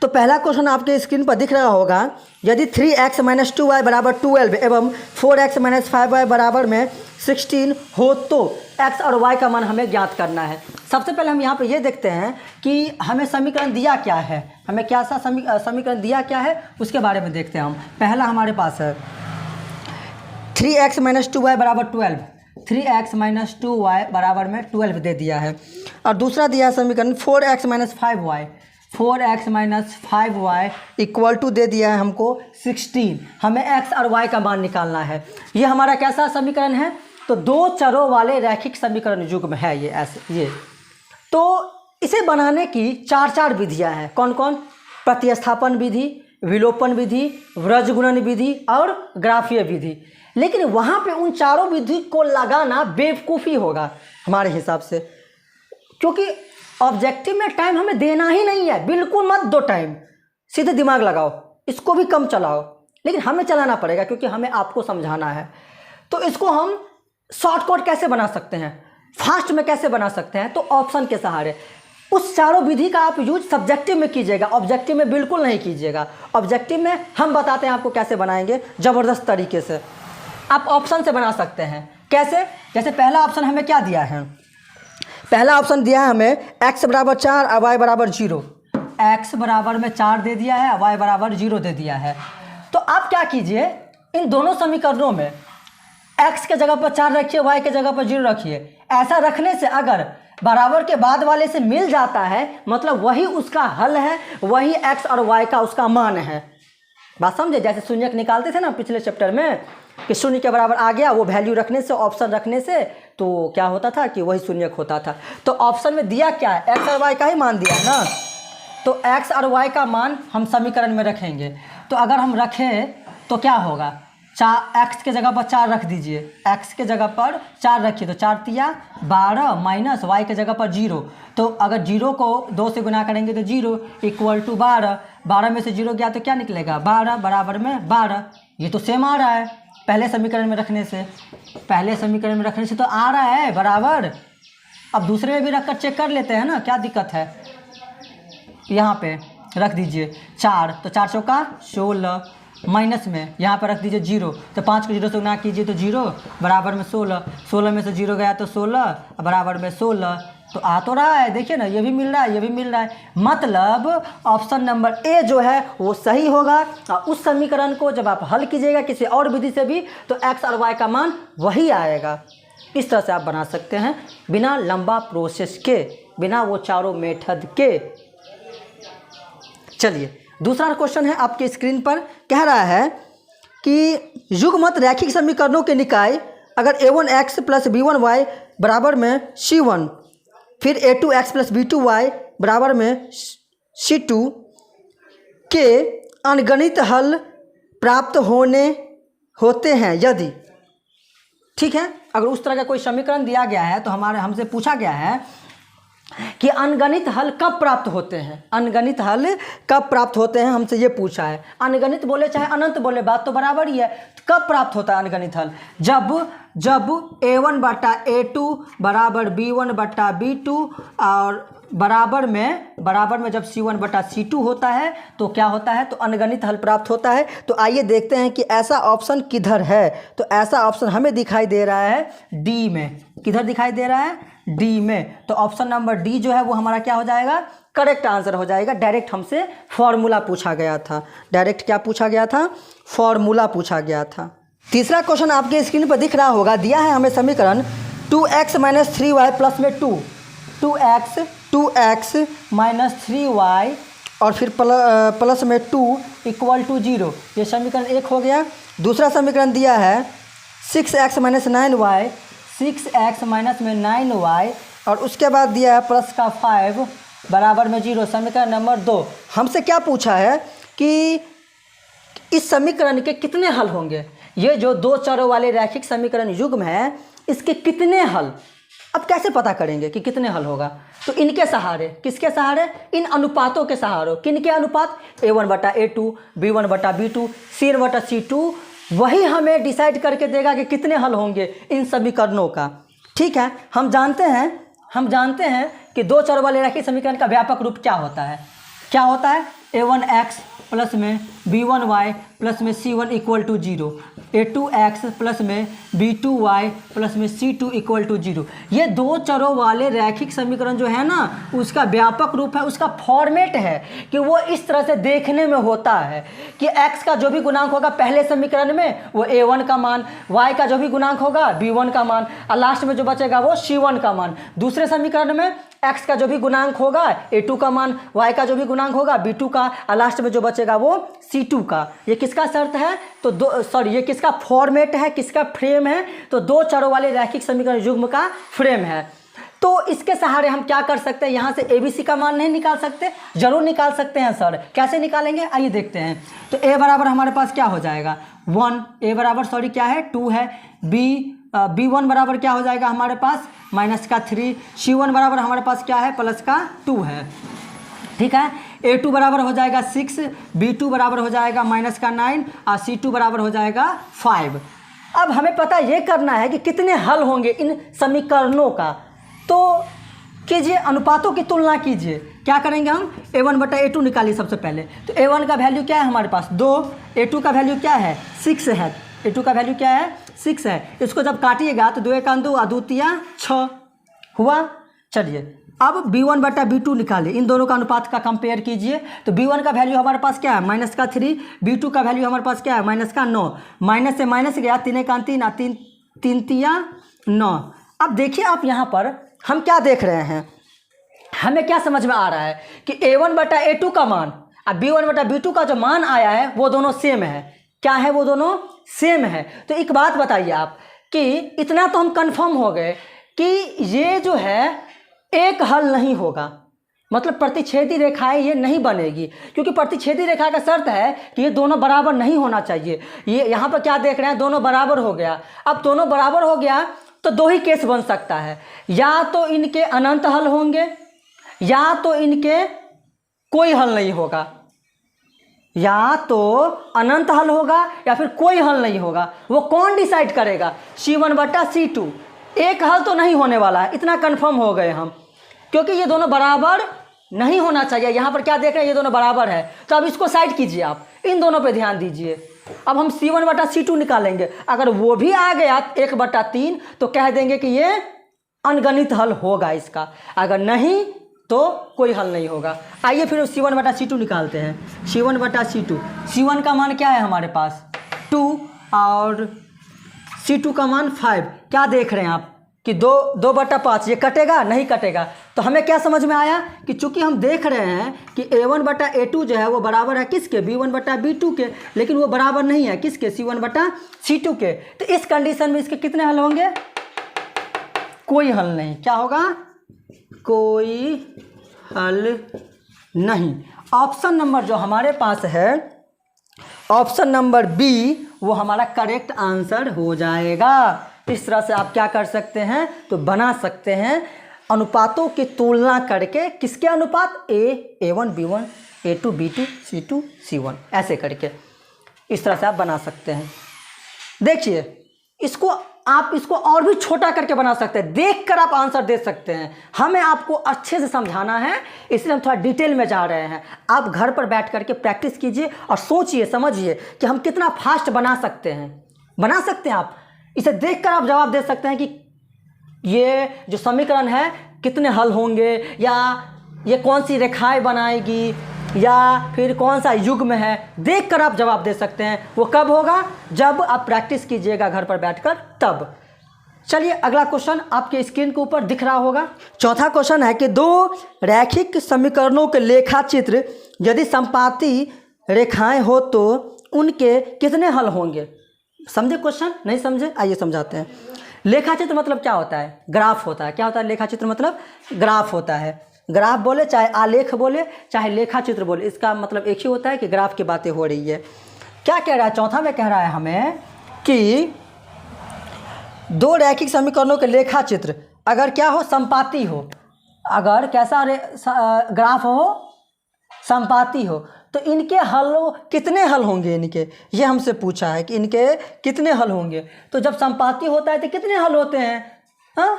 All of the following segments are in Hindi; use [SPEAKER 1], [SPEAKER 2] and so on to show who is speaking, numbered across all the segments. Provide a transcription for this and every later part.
[SPEAKER 1] तो पहला क्वेश्चन आपके स्क्रीन पर दिख रहा होगा, यदि 3x माइनस 2y बराबर 12 एवं 4x माइनस 5y बराबर में 16 हो तो x और y का मान हमें ज्ञात करना है। सबसे पहले हम यहाँ पे ये देखते हैं कि हमें समीकरण दिया क्या है, हमें क्या सा समीकरण दिया क्या है उसके बारे में देखते हैं हम। पहला हमारे पास है 3x माइनस 2y बराबर 12, 3x माइनस 2y बराबर में 12 दे दिया है। और दूसरा दिया है समीकरण 4x minus 5y, 4x minus 5y equal to दे दिया है हमको 16। हमें x और y का मान निकालना है। ये हमारा कैसा समीकरण है, तो दो चरों वाले रैखिक समीकरण युग्म है ये ऐसे ये। तो इसे बनाने की चार विधियां हैं। कौन कौन? प्रतिस्थापन विधि, विलोपन विधि, व्रजगुणन विधि और ग्राफीय विधि। लेकिन वहाँ पे उन चारों विधि को लगाना बेवकूफ़ी होगा हमारे हिसाब से, क्योंकि ऑब्जेक्टिव में टाइम हमें देना ही नहीं है। बिल्कुल मत दो टाइम, सीधे दिमाग लगाओ, इसको भी कम चलाओ, लेकिन हमें चलाना पड़ेगा क्योंकि हमें आपको समझाना है। तो इसको हम शॉर्टकट कैसे बना सकते हैं, फास्ट में कैसे बना सकते हैं, तो ऑप्शन के सहारे। उस चारों विधि का आप यूज सब्जेक्टिव में कीजिएगा, ऑब्जेक्टिव में बिल्कुल नहीं कीजिएगा। ऑब्जेक्टिव में हम बताते हैं आपको कैसे बनाएंगे ज़बरदस्त तरीके से। आप ऑप्शन से बना सकते हैं। कैसे? जैसे पहला ऑप्शन हमें क्या दिया है, पहला ऑप्शन दिया है हमें x बराबर 4 और y बराबर 0। x बराबर में 4 दे दिया है, y बराबर 0 दे दिया है। तो आप क्या कीजिए, इन दोनों समीकरणों में x के जगह पर 4 रखिए, y के जगह पर 0 रखिए। ऐसा रखने से अगर बराबर के बाद वाले से मिल जाता है, मतलब वही उसका हल है, वही x और y का उसका मान है। बात समझे? जैसे शून्यक निकालते थे ना पिछले चैप्टर में, कि शून्य के बराबर आ गया, वो वैल्यू रखने से, ऑप्शन रखने से, तो क्या होता था कि वही शून्यक होता था। तो ऑप्शन में दिया क्या है, x और y का ही मान दिया है ना, तो x और y का मान हम समीकरण में रखेंगे। तो अगर हम रखें तो क्या होगा, x के जगह पर 4 रख दीजिए, x के जगह पर 4 रखिए, तो 4 तिया 12 माइनस y के जगह पर 0। तो अगर 0 को 2 से गुना करेंगे तो 0 इक्वल टू 12, 12 में से 0 गया तो क्या निकलेगा, 12 बराबर में 12। ये तो सेम आ रहा है पहले समीकरण में रखने से, पहले समीकरण में रखने से तो आ रहा है बराबर। अब दूसरे में भी रखकर चेक कर लेते हैं ना, क्या दिक्कत है। यहाँ पे रख दीजिए 4, तो 4 चौका 16, माइनस में यहाँ पर रख दीजिए 0, तो 5 को 0 से गुना कीजिए तो 0 बराबर में 16, 16 में से 0 गया तो 16 बराबर में 16। तो आ तो रहा है, देखिए ना, ये भी मिल रहा है, ये भी मिल रहा है। मतलब ऑप्शन नंबर ए जो है वो सही होगा। और उस समीकरण को जब आप हल कीजिएगा किसी और विधि से भी, तो x और y का मान वही आएगा। इस तरह से आप बना सकते हैं, बिना लंबा प्रोसेस के, बिना वो चारों मेथड के। चलिए दूसरा क्वेश्चन है आपके स्क्रीन पर, कह रहा है कि युग्मत रैखिक समीकरणों के निकाय अगर a1x प्लस b1y बराबर में c1, फिर a2x प्लस b2y बराबर में c2 के अनगणित हल प्राप्त होते हैं यदि, ठीक है। अगर उस तरह का कोई समीकरण दिया गया है तो हमसे पूछा गया है कि अनगणित हल कब प्राप्त होते हैं, अनगणित हल कब प्राप्त होते हैं, हमसे ये पूछा है। अनगणित बोले चाहे अनंत बोले, बात तो बराबर ही है। कब प्राप्त होता है अनगणित हल, जब a1 बटा a2 बराबर b1 बटा b2 और बराबर में जब c1 बटा c2 होता है तो क्या होता है, तो अनगणित हल प्राप्त होता है। तो आइए देखते हैं कि ऐसा ऑप्शन किधर है। तो ऐसा ऑप्शन हमें दिखाई दे रहा है डी में। किधर दिखाई दे रहा है, डी में। तो ऑप्शन नंबर डी जो है वो हमारा क्या हो जाएगा, करेक्ट आंसर हो जाएगा। डायरेक्ट हमसे फॉर्मूला पूछा गया था, डायरेक्ट क्या पूछा गया था, फॉर्मूला पूछा गया था। तीसरा क्वेश्चन आपके स्क्रीन पर दिख रहा होगा, दिया है हमें समीकरण 2x माइनस 3y प्लस में 2x माइनस 3y और फिर प्लस में 2 इक्वल टू 0। ये समीकरण 1 हो गया। दूसरा समीकरण दिया है 6x minus 9y, 6x minus में 9y और उसके बाद दिया है प्लस का 5 बराबर में 0। समीकरण नंबर 2। हमसे क्या पूछा है कि इस समीकरण के कितने हल होंगे। ये जो दो चरों वाले रैखिक समीकरण युग्म है, इसके कितने हल। अब कैसे पता करेंगे कि कितने हल होगा, तो इनके सहारे, किसके सहारे, इन अनुपातों के सहारे। किनके अनुपात, a1 बटा a2, b1 बटा b2, c1 बटा c2, वही हमें डिसाइड करके देगा कि कितने हल होंगे इन समीकरणों का। ठीक है, हम जानते हैं कि दो चर वाले रैखिक समीकरण का व्यापक रूप क्या होता है। a1x प्लस में b1y प्लस में c1 equal to 0, a2x plus में b2y प्लस में c2 इक्वल टू 0। ये दो चरों वाले रैखिक समीकरण जो है ना, उसका व्यापक रूप है, उसका फॉर्मेट है कि वो इस तरह से देखने में होता है कि x का जो भी गुणांक होगा पहले समीकरण में वो a1 का मान, y का जो भी गुणांक होगा b1 का मान, और लास्ट में जो बचेगा वो c1 का मान। दूसरे समीकरण में x का जो भी गुणांक होगा a2 का मान, y का जो भी गुणांक होगा b2 का, और लास्ट में जो बचेगा वो c2 का। ये किसका शर्त है? तो ये किसका फॉर्मेट है, किसका फ्रेम है? तो दो चरों वाले रैखिक समीकरण युग्म का फ्रेम है। तो इसके सहारे हम क्या कर सकते हैं? यहाँ से ABC का मान नहीं निकाल सकते? जरूर निकाल सकते हैं सर। कैसे निकालेंगे आइए देखते हैं। तो a बराबर हमारे पास क्या हो जाएगा 1, a बराबर क्या है 2 है, b1 बराबर क्या हो जाएगा हमारे पास -3, c1 बराबर हमारे पास क्या है +2 है। ठीक है, a2 बराबर हो जाएगा 6, b2 बराबर हो जाएगा -9 और c2 बराबर हो जाएगा 5। अब हमें पता ये करना है कि कितने हल होंगे इन समीकरणों का। तो कीजिए, अनुपातों की तुलना कीजिए। क्या करेंगे हम? a1 बटा a2 निकालिए सबसे पहले। तो a1 का वैल्यू क्या है हमारे पास 2, a2 का वैल्यू क्या है 6 है, a2 का वैल्यू क्या है 6 है। इसको जब काटिएगा तो 2 × 2 और 2 × 6 हुआ। चलिए अब b1 बटा b2 निकालिए, इन दोनों का अनुपात का कंपेयर कीजिए। तो b1 का वैल्यू हमारे पास क्या है -3, b2 का वैल्यू हमारे पास क्या है -9, माइनस से माइनस गया 3 × 3 और 3 × 9। अब देखिए आप यहाँ पर हम क्या देख रहे हैं, हमें क्या समझ में आ रहा है कि a1 बटा a2 का मान और b1 बटा b2 का जो मान आया है वो दोनों सेम है। क्या है? वो दोनों सेम है। तो एक बात बताइए आप कि इतना तो हम कंफर्म हो गए कि ये जो है एक हल नहीं होगा, मतलब प्रतिच्छेदी रेखाएं ये नहीं बनेगी, क्योंकि प्रतिच्छेदी रेखा का शर्त है कि ये दोनों बराबर नहीं होना चाहिए। ये यहाँ पर क्या देख रहे हैं, दोनों बराबर हो गया। अब दोनों बराबर हो गया तो दो ही केस बन सकता है, या तो इनके अनंत हल होंगे या तो इनके कोई हल नहीं होगा, या तो अनंत हल होगा या फिर कोई हल नहीं होगा। वो कौन डिसाइड करेगा? c1 बटा c2। एक हल तो नहीं होने वाला है, इतना कंफर्म हो गए हम, क्योंकि ये दोनों बराबर नहीं होना चाहिए। यहाँ पर क्या देख रहे हैं, ये दोनों बराबर है। तो अब इसको साइड कीजिए, आप इन दोनों पे ध्यान दीजिए। अब हम c1 बटा c2 निकालेंगे। अगर वो भी आ गया 1/3 तो कह देंगे कि ये अनगणित हल होगा इसका, अगर नहीं तो कोई हल नहीं होगा। आइए फिर c1 बटा c2 निकालते हैं। c1 बटा c2, c1 का मान क्या है हमारे पास 2 और c2 का मान 5। क्या देख रहे हैं आप कि 2/5 ये कटेगा नहीं कटेगा। तो हमें क्या समझ में आया कि चूंकि हम देख रहे हैं कि a1 बटा a2 जो है वो बराबर है किसके, b1 बटा b2 के, लेकिन वो बराबर नहीं है किसके, c1 बटा c2 के। तो इस कंडीशन में इसके कितने हल होंगे? कोई हल नहीं। क्या होगा? कोई हल नहीं। ऑप्शन नंबर जो हमारे पास है, ऑप्शन नंबर बी, वो हमारा करेक्ट आंसर हो जाएगा। इस तरह से आप क्या कर सकते हैं, तो बना सकते हैं अनुपातों की तुलना करके। किसके अनुपात? a1 b1, a2 b2, c2 c1, ऐसे करके इस तरह से आप बना सकते हैं। देखिए इसको आप इसको और भी छोटा करके बना सकते हैं, देखकर आप आंसर दे सकते हैं। हमें आपको अच्छे से समझाना है, इसलिए हम थोड़ा डिटेल में जा रहे हैं। आप घर पर बैठ करके प्रैक्टिस कीजिए और सोचिए समझिए कि हम कितना फास्ट बना सकते हैं। बना सकते हैं आप, इसे देखकर आप जवाब दे सकते हैं कि ये जो समीकरण है कितने हल होंगे, या ये कौन सी रेखाएं बनाएगी, या फिर कौन सा युग्म है। देखकर आप जवाब दे सकते हैं। वो कब होगा? जब आप प्रैक्टिस कीजिएगा घर पर बैठकर, तब। चलिए अगला क्वेश्चन आपके स्क्रीन के ऊपर दिख रहा होगा। चौथा क्वेश्चन है कि दो रैखिक समीकरणों के लेखा चित्र यदि समपाती रेखाएं हो तो उनके कितने हल होंगे। समझे क्वेश्चन? नहीं समझे? आइए समझाते हैं। लेखा चित्र मतलब क्या होता है? ग्राफ होता है। क्या होता है? लेखा चित्र मतलब ग्राफ होता है। ग्राफ बोले चाहे आलेख बोले चाहे लेखा चित्र बोले, इसका मतलब एक ही होता है कि ग्राफ की बातें हो रही है। क्या कह रहा है? चौथा में कह रहा है हमें कि दो रैखिक समीकरणों के लेखा चित्र अगर क्या हो, संपाती हो, अगर कैसा ग्राफ हो, संपाती हो, तो इनके हल कितने हल होंगे इनके, ये हमसे पूछा है कि इनके कितने हल होंगे। तो जब संपाती होता है तो कितने हल होते हैं? हाँ,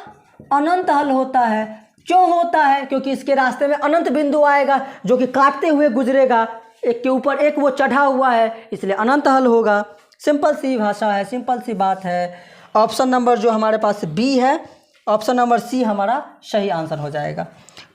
[SPEAKER 1] अनंत हल होता है। क्यों होता है? क्योंकि इसके रास्ते में अनंत बिंदु आएगा जो कि काटते हुए गुजरेगा। एक के ऊपर एक वो चढ़ा हुआ है, इसलिए अनंत हल होगा। सिंपल सी भाषा है, सिंपल सी बात है। ऑप्शन नंबर जो हमारे पास बी है, ऑप्शन नंबर सी हमारा सही आंसर हो जाएगा।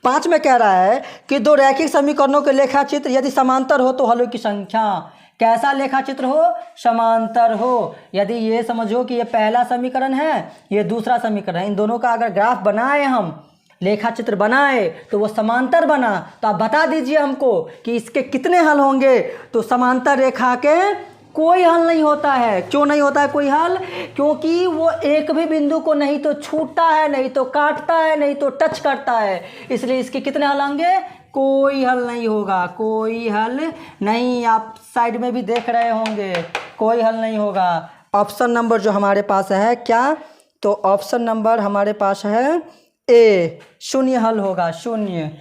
[SPEAKER 1] 5 में कह रहा है कि दो रैखिक समीकरणों के लेखा चित्र यदि समांतर हो तो हलों की संख्या। कैसा लेखा चित्र हो? समांतर हो। यदि ये समझो कि ये पहला समीकरण है, ये दूसरा समीकरण है, इन दोनों का अगर ग्राफ बनाए, हम लेखा चित्र बनाए तो वो समांतर बना, तो आप बता दीजिए हमको कि इसके कितने हल होंगे। तो समांतर रेखा के कोई हल नहीं होता है। क्यों नहीं होता है कोई हल? क्योंकि वो एक भी बिंदु को नहीं तो छूटता है, नहीं तो काटता है, नहीं तो टच करता है, इसलिए इसके कितने हल होंगे? कोई हल नहीं होगा, कोई हल नहीं। आप साइड में भी देख रहे होंगे, कोई हल नहीं होगा। ऑप्शन नंबर जो हमारे पास है क्या? तो ऑप्शन नंबर हमारे पास है ए, शून्य हल होगा, शून्य।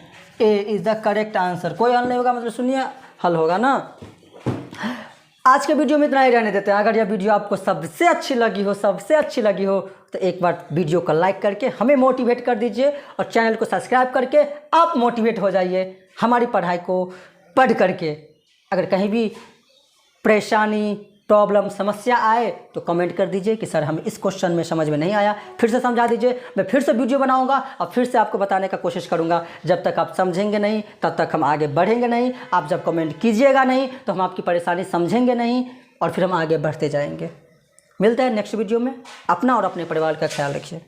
[SPEAKER 1] A is the correct answer. कोई हल नहीं होगा मतलब शून्य हल होगा ना। आज के वीडियो में इतना ही रहने देते हैं। अगर यह वीडियो आपको सबसे अच्छी लगी हो तो एक बार वीडियो को लाइक करके हमें मोटिवेट कर दीजिए और चैनल को सब्सक्राइब करके आप मोटिवेट हो जाइए हमारी पढ़ाई को पढ़ करके। अगर कहीं भी परेशानी, प्रॉब्लम, समस्या आए तो कमेंट कर दीजिए कि सर हमें इस क्वेश्चन में समझ में नहीं आया, फिर से समझा दीजिए। मैं फिर से वीडियो बनाऊंगा और फिर से आपको बताने का कोशिश करूंगा। जब तक आप समझेंगे नहीं तब तक हम आगे बढ़ेंगे नहीं। आप जब कमेंट कीजिएगा नहीं तो हम आपकी परेशानी समझेंगे नहीं और फिर हम आगे बढ़ते जाएंगे। मिलते हैं नेक्स्ट वीडियो में। अपना और अपने परिवार का ख्याल रखिए।